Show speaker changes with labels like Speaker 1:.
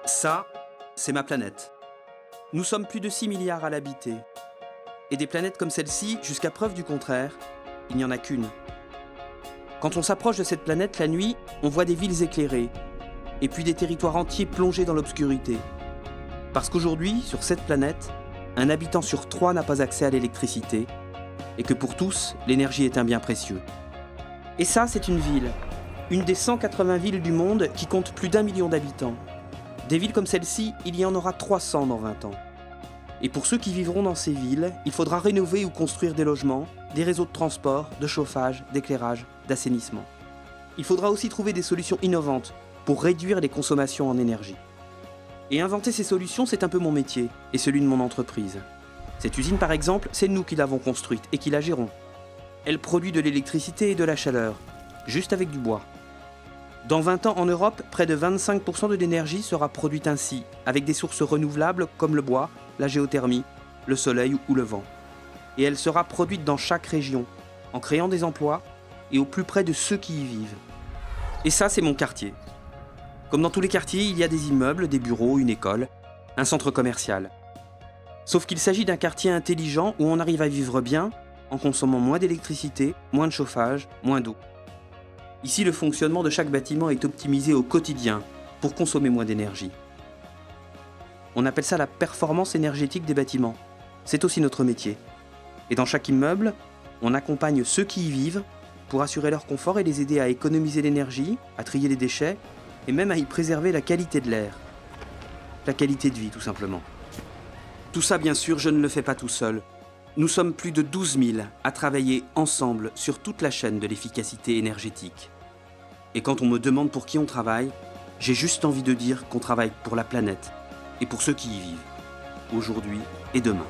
Speaker 1: Ça, c'est ma planète. Nous sommes plus de 6 milliards à l'habiter. Et des planètes comme celle-ci, jusqu'à preuve du contraire, il n'y en a qu'une. Quand on s'approche de cette planète la nuit, on voit des villes éclairées, et puis des territoires entiers plongés dans l'obscurité. Parce qu'aujourd'hui, sur cette planète, un habitant sur 3 n'a pas accès à l'électricité, et que pour tous, l'énergie est un bien précieux. Et ça, c'est une ville. Une des 180 villes du monde qui compte plus d'1 million d'habitants. Des villes comme celle-ci, il y en aura 300 dans 20 ans. Et pour ceux qui vivront dans ces villes, il faudra rénover ou construire des logements, des réseaux de transport, de chauffage, d'éclairage, d'assainissement. Il faudra aussi trouver des solutions innovantes pour réduire les consommations en énergie. Et inventer ces solutions, c'est un peu mon métier et celui de mon entreprise. Cette usine, par exemple, c'est nous qui l'avons construite et qui la gérons. Elle produit de l'électricité et de la chaleur, juste avec du bois. Dans 20 ans en Europe, près de 25% de l'énergie sera produite ainsi, avec des sources renouvelables comme le bois, la géothermie, le soleil ou le vent. Et elle sera produite dans chaque région, en créant des emplois et au plus près de ceux qui y vivent. Et ça, c'est mon quartier. Comme dans tous les quartiers, il y a des immeubles, des bureaux, une école, un centre commercial. Sauf qu'il s'agit d'un quartier intelligent où on arrive à vivre bien, en consommant moins d'électricité, moins de chauffage, moins d'eau. Ici, le fonctionnement de chaque bâtiment est optimisé au quotidien pour consommer moins d'énergie. On appelle ça la performance énergétique des bâtiments. C'est aussi notre métier. Et dans chaque immeuble, on accompagne ceux qui y vivent pour assurer leur confort et les aider à économiser l'énergie, à trier les déchets et même à y préserver la qualité de l'air. La qualité de vie, tout simplement. Tout ça, bien sûr, je ne le fais pas tout seul. Nous sommes plus de 12 000 à travailler ensemble sur toute la chaîne de l'efficacité énergétique. Et quand on me demande pour qui on travaille, j'ai juste envie de dire qu'on travaille pour la planète et pour ceux qui y vivent, aujourd'hui et demain.